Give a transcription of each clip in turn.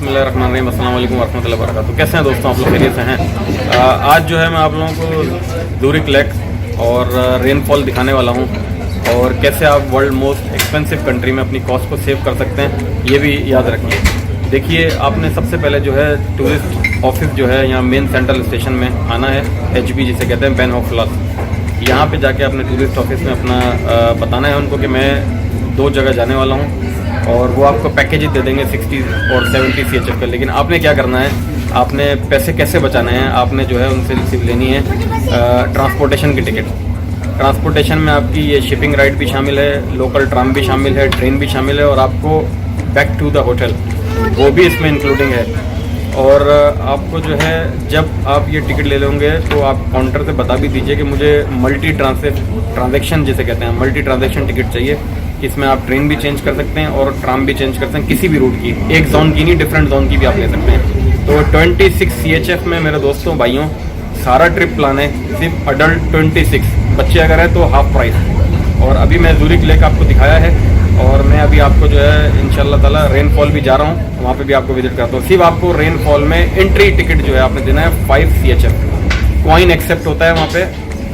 बिस्मिल्लाहिर्रहमानिर्रहीम, अस्सलाम वालेकुम वरहमतुल्लाहि वबरकातुहू। कैसे हैं दोस्तों, आप लोग खैरियत से हैं? आज जो है मैं आप लोगों को ज़ूरिक लेक और रेनफॉल दिखाने वाला हूं और कैसे आप वर्ल्ड मोस्ट एक्सपेंसिव कंट्री में अपनी कॉस्ट को सेव कर सकते हैं, ये भी याद रखिए। देखिए, आपने सबसे पहले जो है टूरिस्ट ऑफिस जो है यहाँ मेन सेंट्रल स्टेशन में आना है, HB जिसे कहते हैं, बैन ऑफ फ्लस। यहाँ पे जाके अपने टूरिस्ट ऑफिस में अपना बताना है उनको कि मैं 2 जगह जाने वाला हूँ और वो आपको पैकेजेस दे देंगे 60 और 70 CHF का। लेकिन आपने क्या करना है, आपने पैसे कैसे बचाने हैं, आपने जो है उनसे सिर्फ लेनी है ट्रांसपोर्टेशन की टिकट। ट्रांसपोर्टेशन में आपकी ये शिपिंग राइड भी शामिल है, लोकल ट्राम भी शामिल है, ट्रेन भी शामिल है और आपको बैक टू द होटल वो भी इसमें इंक्लूडिंग है। और आपको जो है जब आप ये टिकट ले लेंगे तो आप काउंटर से बता भी दीजिए कि मुझे मल्टी ट्रांजैक्शन जिसे कहते हैं, मल्टी ट्रांजैक्शन टिकट चाहिए। इसमें आप ट्रेन भी चेंज कर सकते हैं और ट्राम भी चेंज कर सकते हैं, किसी भी रूट की, एक जोन की नहीं, डिफरेंट जोन की भी आप ले सकते हैं। तो 26 CHF में मेरे दोस्तों भाइयों सारा ट्रिप प्लान है, सिर्फ अडल्ट 26, बच्चे अगर है तो हाफ प्राइस। और अभी मैं ज़ूरिक लेक आपको दिखाया है और मैं अभी आपको जो है इंशाल्लाह ताला रेनफॉल भी जा रहा हूँ, वहाँ पे भी आपको विजिट करता हूँ। सिर्फ आपको रेनफॉल में एंट्री टिकट जो है आपने देना है 5 CHF। कॉइन एक्सेप्ट होता है वहाँ पे,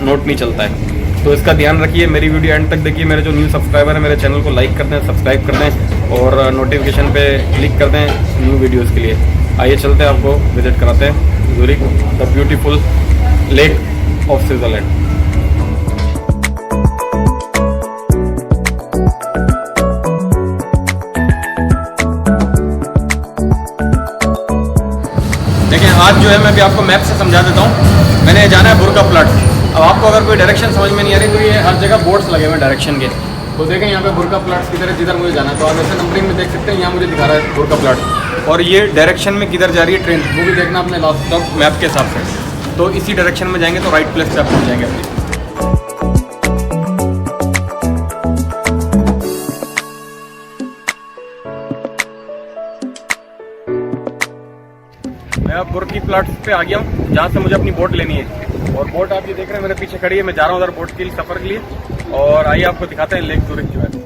नोट नहीं चलता है, तो इसका ध्यान रखिए। मेरी वीडियो एंड तक देखिए। मेरे जो न्यू सब्सक्राइबर है मेरे चैनल को लाइक कर दें, सब्सक्राइब कर दें और नोटिफिकेशन पे क्लिक कर दें न्यू वीडियोस के लिए। आइए चलते हैं, आपको विजिट कराते हैं Zurich, the beautiful lake of Switzerland. देखिए, आज जो है मैं भी आपको मैप से समझा देता हूँ। मैंने जाना है बुर्का प्लाट्स। अब आपको अगर कोई डायरेक्शन समझ में नहीं आ रही तो ये हर जगह बोर्ड्स लगे हुए हैं डायरेक्शन के, तो देखें यहाँ पे बुर्का प्लाट्स किधर है, जिधर मुझे जाना है। तो आप ऐसे नंबरिंग में देख सकते हैं, यहाँ मुझे दिखा रहा है बुर्का प्लाट्स और ये डायरेक्शन में किधर जा रही है ट्रेन, वो भी देखना अपने लैपटॉप मैप के हिसाब से। तो इसी डायरेक्शन में जाएंगे तो राइट प्लेस पे आप पहुँच जाएंगे अपनी। मैं अब बुर्की प्लाट्स पे आ गया हूँ, जहाँ से मुझे अपनी बोट लेनी है। और बोट आप ये देख रहे हैं मेरे पीछे खड़ी है, मैं जा रहा हूँ उधर बोट के लिए, सफर के लिए। और आइए आपको दिखाते हैं लेक ज़ूरिक जो है।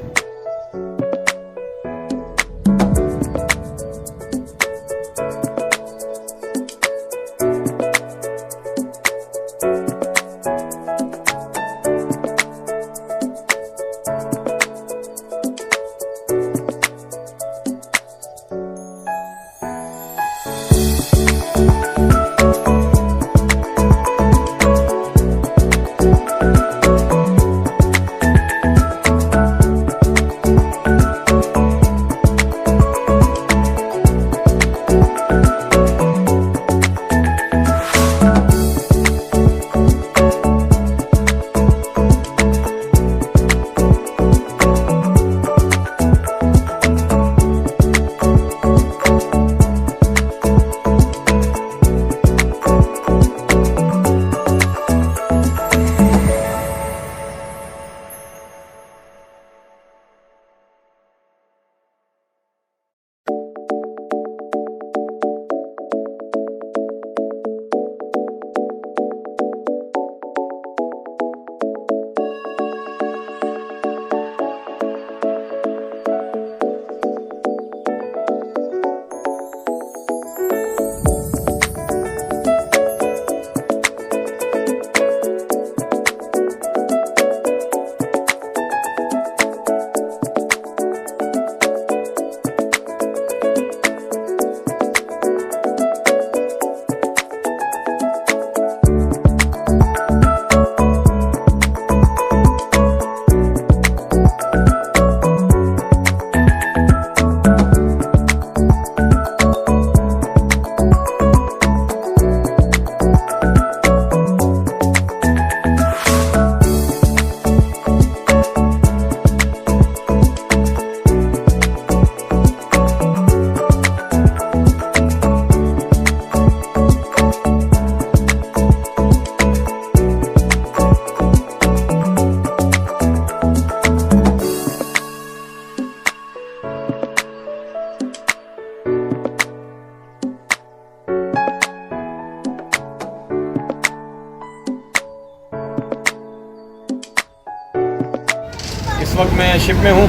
इस वक्त मैं शिप में हूँ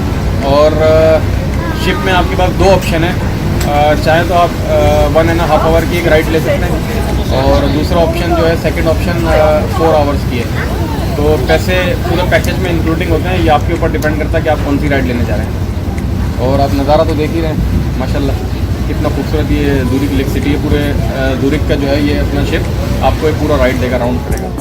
और शिप में आपके पास 2 ऑप्शन है। चाहे तो आप 1.5 आवर की एक राइड ले सकते हैं, और दूसरा ऑप्शन जो है, सेकंड ऑप्शन 4 आवर्स की है। तो पैसे पूरे पैकेज में इंक्लूडिंग होते हैं, ये आपके ऊपर डिपेंड करता है कि आप कौन सी राइड लेने जा रहे हैं। और आप नज़ारा तो देख ही रहे हैं माशाल्लाह, कितना खूबसूरत ये ज़ुरिक लेक सिटी है। पूरे ज़ुरिक का जो है ये अपना शिप आपको एक पूरा राइड देगा, राउंड करेगा।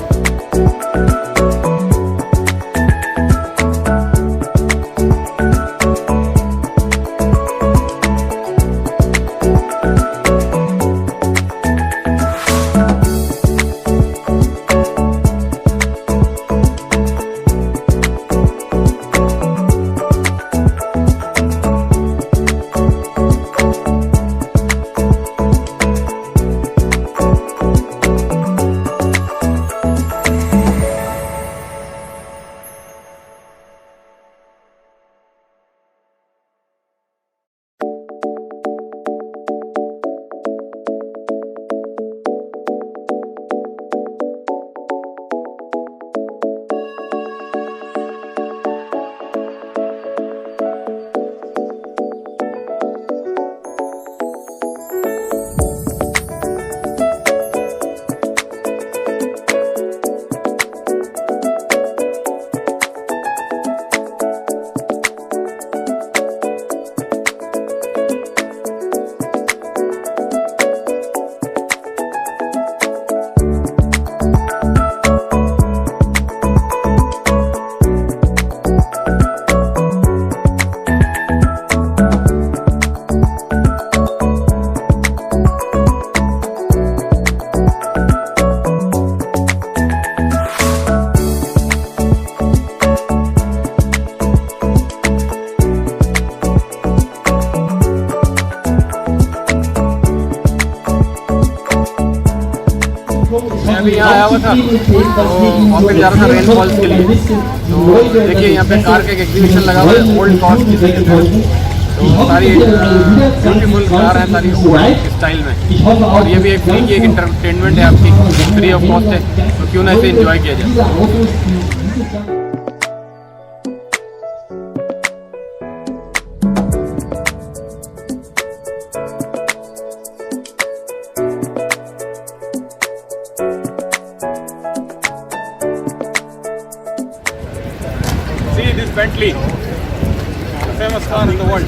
मैं अभी यहाँ आया हुआ था, तो वहाँ पे जा रहा था रेन फॉल्स के लिए। तो देखिए यहाँ पे कार का एक एग्जीबिशन लगा हुआ है, ओल्ड कॉस्ट किसी के तो सारी ब्यूटीफुल कार है, सारी ओल्ड स्टाइल में। और ये भी एक फ्री की एक इंटरटेनमेंट है आपकी, फ्री ऑफ कॉस्ट है, तो क्यों ना इसे एंजॉय किया जाए। See this Bentley, the famous car in the world.